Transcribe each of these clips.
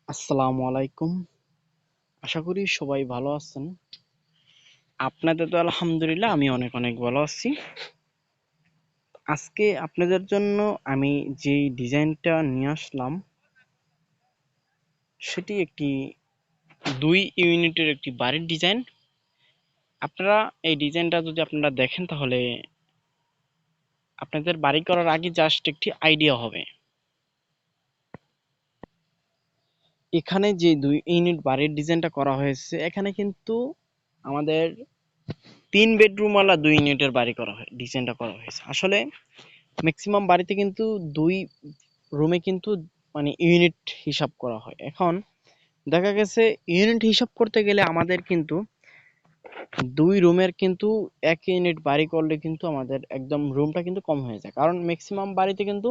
আসসালামু আলাইকুম। আশা করি সবাই ভালো আছেন। আপনাদের তো আলহামদুলিল্লাহ আমি অনেক অনেক ভালো আছি। আজকে আপনাদের জন্য আমি যেই ডিজাইনটা নিয়ে আসলাম সেটি একটি 2 ইউনিটের একটি বাড়ির ডিজাইন। আপনারা এই ডিজাইনটা যদি আপনারা দেখেন তাহলে আপনাদের বাড়ি করার আগে জাস্ট একটি আইডিয়া হবে। এখানে যে 2 ইউনিট বাড়ির ডিজাইনটা করা হয়েছে এখানে কিন্তু আমাদের 3 বেডরুমওয়ালা 2 ইউনিটের বাড়ি করা হয় ডিজাইনটা করা হয়েছে। আসলে ম্যাক্সিমাম বাড়িতে কিন্তু 2 রুমে কিন্তু মানে ইউনিট হিসাব করা হয়। এখন দেখা গেছে ইউনিট হিসাব করতে গেলে আমাদের কিন্তু 2 রুমের কিন্তু 1 ইউনিট বাড়ি করলে কিন্তু আমাদের একদম রুমটা কিন্তু কম হয়ে যায়, কারণ ম্যাক্সিমাম বাড়িতে কিন্তু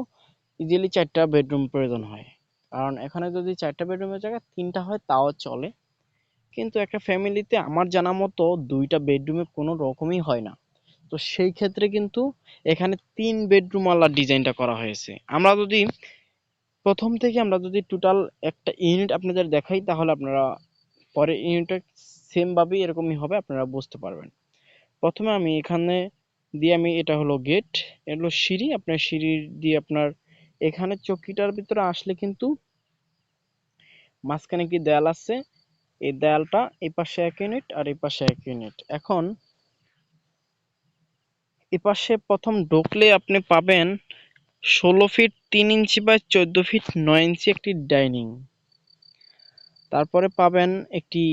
ইজিলি 4টা বেডরুম প্রয়োজন হয়। কারণ এখানে যদি 4টা বেডরুমের জায়গায় 3টা হয় তাও চলে, কিন্তু একটা ফ্যামিলিতে আমার জানা মতো 2টা বেডরুমে কোনো রকমই হয় না। তো সেই ক্ষেত্রে কিন্তু এখানে 3 বেডরুমওয়ালা ডিজাইনটা করা হয়েছে। প্রথম থেকে আমরা যদি টোটাল একটা ইউনিট আপনাদের দেখাই তাহলে আপনারা পরে ইউনিটটা সেম ভাবেই এরকমই হবে, আপনারা বুঝতে পারবেন। প্রথমে আমি এখানে দিয়ে আমি এটা হলো গেট, এটা হলো সিঁড়ি। আপনার সিঁড়ি দিয়ে আপনার এখানে চৌকিটার ভিতরে আসলে কিন্তু মাঝখানে কি দেয়াল আছে, এই দেয়ালটা এই পাশে 1 ইউনিট আর এই পাশে 1 ইউনিট। এখন এই পাশে প্রথম ঢুকলে আপনি পাবেন 16 feet 3 inch by 14 feet 9 inch একটি ডাইনিং। তারপরে পাবেন একটি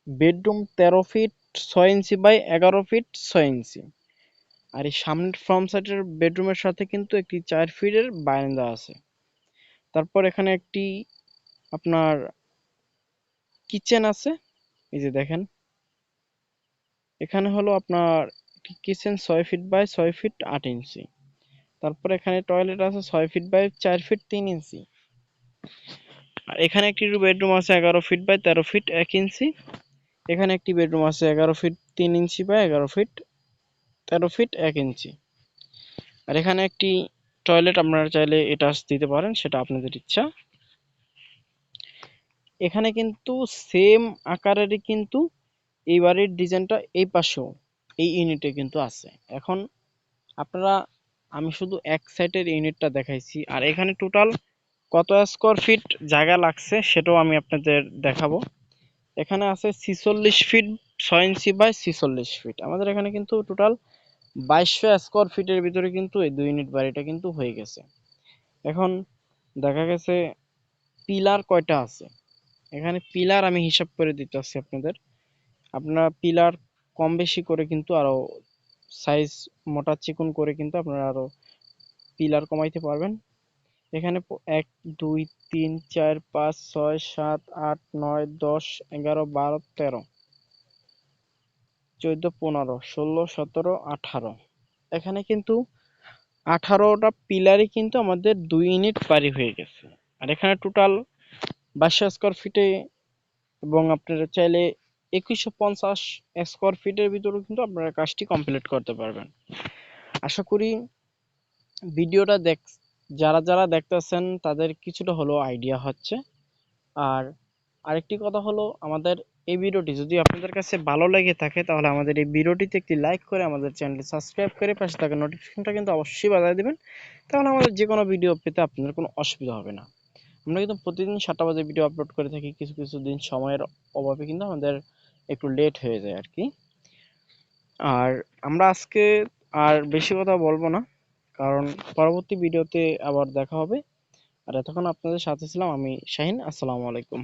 bedroom 13 feet 6 inch by 11 feet 6 inch. আর এই সামনের ফ্রন্ট সাইডের বেডরুমের সাথে কিন্তু একটি 4 ফিটের বারান্দা আছে। তারপর এখানে একটি আপনার কিচেন আছে, এই যে দেখেন এখানে হলো আপনার কিচেন 6 ফিট বাই 6 ফিট 8 ইঞ্চি। তারপর এখানে টয়লেট আছে 6 ফিট বাই 4 ফিট 3 ইঞ্চি। আর এখানে একটি বেডরুম আছে 11 ফিট বাই 13 ফিট 1 ইঞ্চি। এখানে একটি বেডরুম আছে 11 feet 3 inch by 11 feet 13 feet 1 inch. আর এখানে একটি টয়লেট আপনারা চাইলে এটা দিতে পারেন, সেটা আপনাদের ইচ্ছা। এখানে কিন্তু সেম আকারেরই কিন্তু এই বাড়ির ডিজাইনটা এই পাশেও এই ইউনিটে কিন্তু আছে। এখন আপনারা আমি শুধু এক সাইডের ইউনিটটা দেখাইছি, আর এখানে টোটাল কত স্কোয়ার ফিট জায়গা লাগছে সেটাও আমি আপনাদের দেখাবো। এখানে আছে 46 ফিট 6 ইঞ্চি বাই 46 ফিট। আমাদের এখানে কিন্তু টোটাল 2200 স্কোয়ার ফিটের ভিতরে কিন্তু এই 2 ইউনিট বাড়িটা কিন্তু হয়ে গেছে। এখন দেখা গেছে পিলার কয়টা আছে, এখানে পিলার আমি হিসাব করে দিতেছি আপনাদের। আপনারা পিলার কম বেশি করে কিন্তু আরো সাইজ মোটা চিকন করে কিন্তু আপনারা আরো পিলার কমাইতে পারবেন। এখানে 1 2 3 4 5 6 7 8 9 10 11 12 13 14 15 16 17 18। এখানে কিন্তু 18টা পিলারই কিন্তু আমাদের 2 ইউনিট বাড়ি হয়ে গেছে। আর এখানে টোটাল 2200 স্কোয়ার ফিটে, এবং আপনারা চাইলে 2150 স্কোয়ার ফিটের ভিতরেও কিন্তু আপনারা কাজটি কমপ্লিট করতে পারবেন। আশা করি ভিডিওটা যারা যারা দেখতেছেন তাদের কিছুটা হলেও আইডিয়া হচ্ছে। আর আরেকটি কথা হলো, আমাদের এই ভিডিওটি যদি আপনাদের কাছে ভালো লেগে থাকে তাহলে আমাদের এই ভিডিওটিতে একটি লাইক করে আমাদের চ্যানেলটি সাবস্ক্রাইব করে পাশে থাকা নোটিফিকেশনটা কিন্তু অবশ্যই বাজিয়ে দিবেন। তাহলে আমাদের যে কোনো ভিডিও পেতে আপনাদের কোনো অসুবিধা হবে না। আমরা কিন্তু প্রতিদিন 7টা বাজে ভিডিও আপলোড করে থাকি, কিছু কিছু দিন সময়ের অভাবে কিন্তু আমাদের একটু লেট হয়ে যায় আর কি। আর আমরা আজকে আর বেশি কথা বলবো না, কারণ পরবর্তী ভিডিওতে আবার দেখা হবে। আর এতক্ষণ আপনাদের সাথে ছিলাম আমি শাহিন। আসসালামু আলাইকুম।